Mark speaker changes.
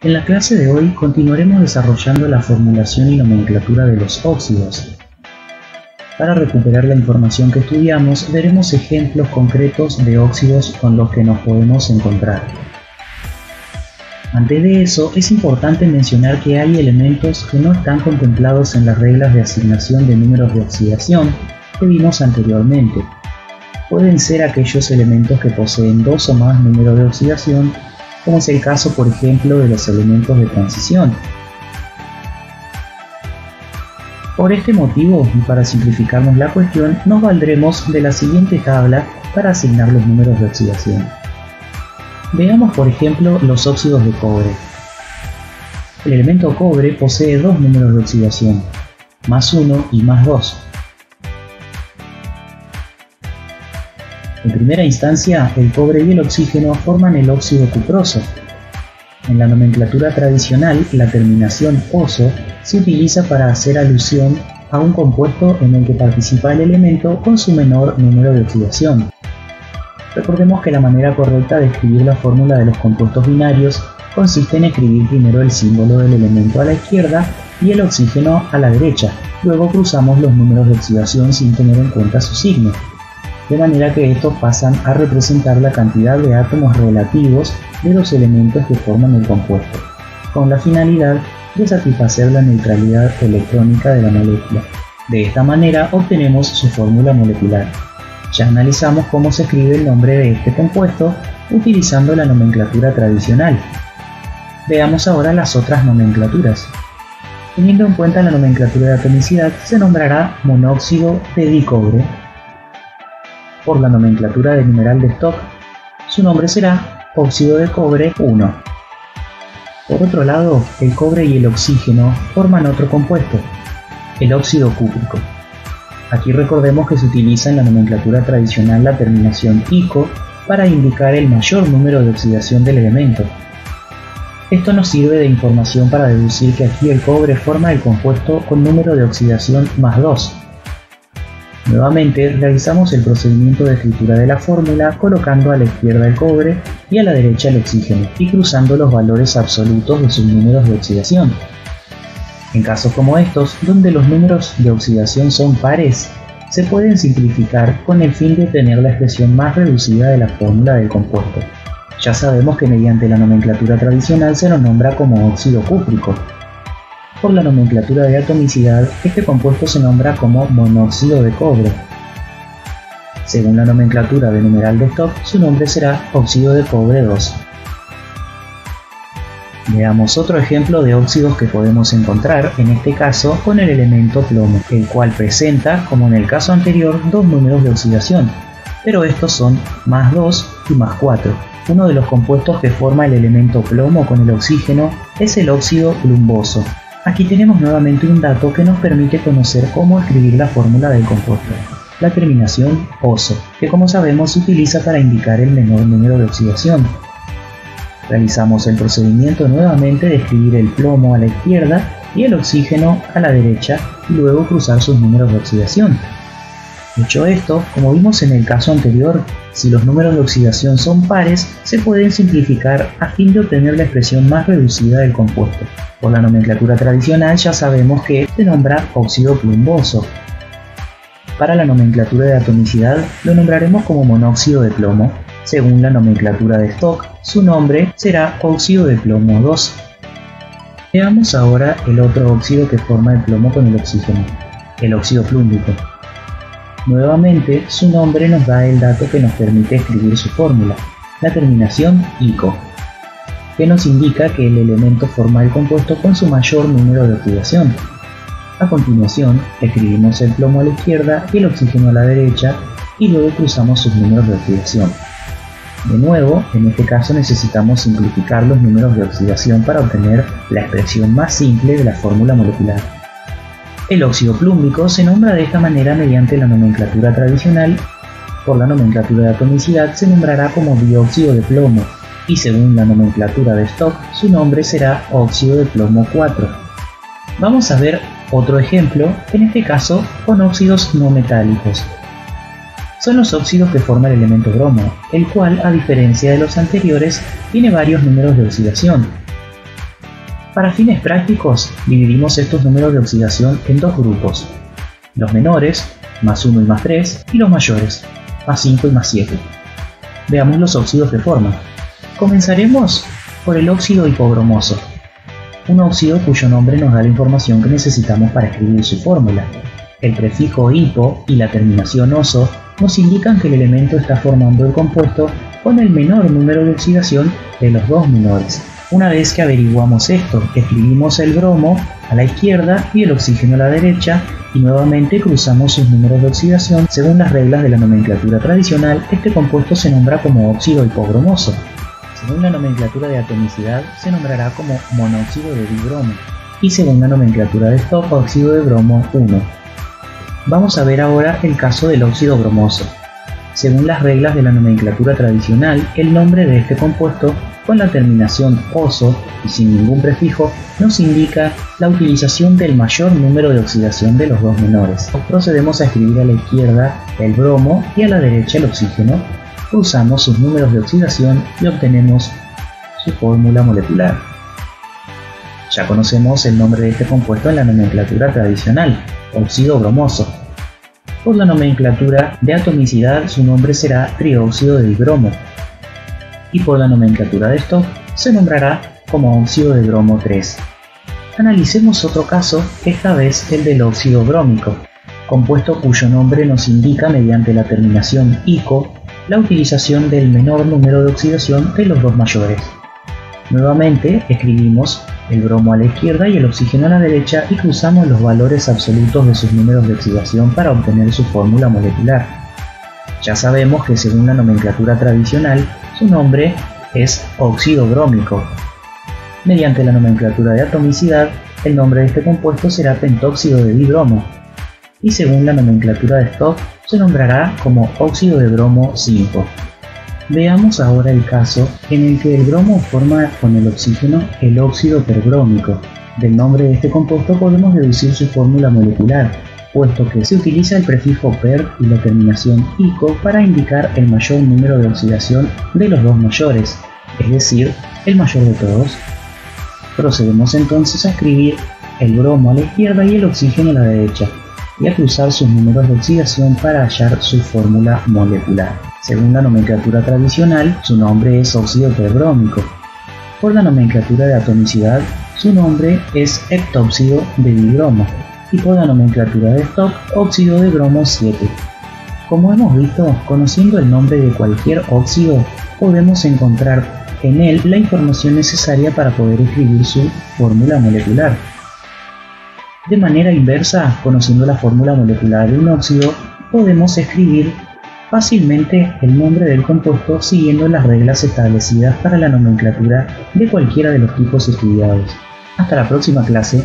Speaker 1: En la clase de hoy continuaremos desarrollando la formulación y nomenclatura de los óxidos. Para recuperar la información que estudiamos, veremos ejemplos concretos de óxidos con los que nos podemos encontrar. Antes de eso, es importante mencionar que hay elementos que no están contemplados en las reglas de asignación de números de oxidación que vimos anteriormente. Pueden ser aquellos elementos que poseen dos o más números de oxidación, como es el caso, por ejemplo, de los elementos de transición. Por este motivo, y para simplificarnos la cuestión, nos valdremos de la siguiente tabla para asignar los números de oxidación. Veamos, por ejemplo, los óxidos de cobre. El elemento cobre posee dos números de oxidación, más 1 y más 2. En primera instancia, el cobre y el oxígeno forman el óxido cuproso. En la nomenclatura tradicional, la terminación oso se utiliza para hacer alusión a un compuesto en el que participa el elemento con su menor número de oxidación. Recordemos que la manera correcta de escribir la fórmula de los compuestos binarios consiste en escribir primero el símbolo del elemento a la izquierda y el oxígeno a la derecha. Luego cruzamos los números de oxidación sin tener en cuenta su signo, de manera que estos pasan a representar la cantidad de átomos relativos de los elementos que forman el compuesto, con la finalidad de satisfacer la neutralidad electrónica de la molécula. De esta manera obtenemos su fórmula molecular. Ya analizamos cómo se escribe el nombre de este compuesto utilizando la nomenclatura tradicional. Veamos ahora las otras nomenclaturas. Teniendo en cuenta la nomenclatura de atomicidad, se nombrará monóxido de dicobre. Por la nomenclatura de numeral de Stokes, su nombre será óxido de cobre 1. Por otro lado, el cobre y el oxígeno forman otro compuesto, el óxido cúprico. Aquí recordemos que se utiliza en la nomenclatura tradicional la terminación ico para indicar el mayor número de oxidación del elemento. Esto nos sirve de información para deducir que aquí el cobre forma el compuesto con número de oxidación más 2. Nuevamente realizamos el procedimiento de escritura de la fórmula colocando a la izquierda el cobre y a la derecha el oxígeno y cruzando los valores absolutos de sus números de oxidación. En casos como estos, donde los números de oxidación son pares, se pueden simplificar con el fin de obtener la expresión más reducida de la fórmula del compuesto. Ya sabemos que mediante la nomenclatura tradicional se lo nombra como óxido cúprico. Por la nomenclatura de atomicidad, este compuesto se nombra como monóxido de cobre. Según la nomenclatura de numeral de Stokes, su nombre será óxido de cobre 2. Veamos otro ejemplo de óxidos que podemos encontrar, en este caso con el elemento plomo, el cual presenta, como en el caso anterior, dos números de oxidación, pero estos son más 2 y más 4. Uno de los compuestos que forma el elemento plomo con el oxígeno es el óxido plumboso. Aquí tenemos nuevamente un dato que nos permite conocer cómo escribir la fórmula del compuesto, la terminación oso, que como sabemos se utiliza para indicar el menor número de oxidación. Realizamos el procedimiento nuevamente de escribir el plomo a la izquierda y el oxígeno a la derecha y luego cruzar sus números de oxidación. Hecho esto, como vimos en el caso anterior, si los números de oxidación son pares, se pueden simplificar a fin de obtener la expresión más reducida del compuesto. Por la nomenclatura tradicional ya sabemos que se nombra óxido plumboso. Para la nomenclatura de atomicidad lo nombraremos como monóxido de plomo. Según la nomenclatura de Stokes, su nombre será óxido de plomo 2. Veamos ahora el otro óxido que forma el plomo con el oxígeno, el óxido plúmbico. Nuevamente, su nombre nos da el dato que nos permite escribir su fórmula, la terminación ico, que nos indica que el elemento forma el compuesto con su mayor número de oxidación. A continuación, escribimos el plomo a la izquierda y el oxígeno a la derecha y luego cruzamos sus números de oxidación. De nuevo, en este caso necesitamos simplificar los números de oxidación para obtener la expresión más simple de la fórmula molecular. El óxido plúmbico se nombra de esta manera mediante la nomenclatura tradicional. Por la nomenclatura de atomicidad se nombrará como dióxido de plomo y según la nomenclatura de Stokes su nombre será óxido de plomo 4. Vamos a ver otro ejemplo, en este caso con óxidos no metálicos. Son los óxidos que forman el elemento bromo, el cual, a diferencia de los anteriores, tiene varios números de oxidación. Para fines prácticos, dividimos estos números de oxidación en dos grupos: los menores, más 1 y más 3, y los mayores, más 5 y más 7. Veamos los óxidos que forman. Comenzaremos por el óxido hipobromoso, un óxido cuyo nombre nos da la información que necesitamos para escribir su fórmula. El prefijo hipo y la terminación oso nos indican que el elemento está formando el compuesto con el menor número de oxidación de los dos menores. Una vez que averiguamos esto, escribimos el bromo a la izquierda y el oxígeno a la derecha, y nuevamente cruzamos sus números de oxidación. Según las reglas de la nomenclatura tradicional, este compuesto se nombra como óxido hipobromoso. Según la nomenclatura de atomicidad, se nombrará como monóxido de dibromo, y según la nomenclatura de Stock, óxido de bromo 1. Vamos a ver ahora el caso del óxido bromoso. Según las reglas de la nomenclatura tradicional, el nombre de este compuesto con la terminación oso y sin ningún prefijo nos indica la utilización del mayor número de oxidación de los dos menores. Procedemos a escribir a la izquierda el bromo y a la derecha el oxígeno, cruzamos sus números de oxidación y obtenemos su fórmula molecular. Ya conocemos el nombre de este compuesto en la nomenclatura tradicional, óxido bromoso. Por la nomenclatura de atomicidad, su nombre será trióxido de dibromo, y por la nomenclatura de Stock se nombrará como óxido de bromo 3. Analicemos otro caso, esta vez el del óxido brómico, compuesto cuyo nombre nos indica mediante la terminación ico la utilización del menor número de oxidación de los dos mayores. Nuevamente escribimos el bromo a la izquierda y el oxígeno a la derecha y cruzamos los valores absolutos de sus números de oxidación para obtener su fórmula molecular. Ya sabemos que según la nomenclatura tradicional, su nombre es óxido brómico. Mediante la nomenclatura de atomicidad, el nombre de este compuesto será pentóxido de dibromo, y según la nomenclatura de Stock, se nombrará como óxido de bromo 5. Veamos ahora el caso en el que el bromo forma con el oxígeno el óxido perbrómico. Del nombre de este compuesto podemos deducir su fórmula molecular, puesto que se utiliza el prefijo per y la terminación ico para indicar el mayor número de oxidación de los dos mayores, es decir, el mayor de todos. Procedemos entonces a escribir el bromo a la izquierda y el oxígeno a la derecha, y a cruzar sus números de oxidación para hallar su fórmula molecular. Según la nomenclatura tradicional, su nombre es óxido perbrómico. Por la nomenclatura de atomicidad, su nombre es heptóxido de dibromo, y por la nomenclatura de Stock, óxido de bromo 7. Como hemos visto, conociendo el nombre de cualquier óxido, podemos encontrar en él la información necesaria para poder escribir su fórmula molecular. De manera inversa, conociendo la fórmula molecular de un óxido, podemos escribir fácilmente el nombre del compuesto siguiendo las reglas establecidas para la nomenclatura de cualquiera de los tipos estudiados. Hasta la próxima clase.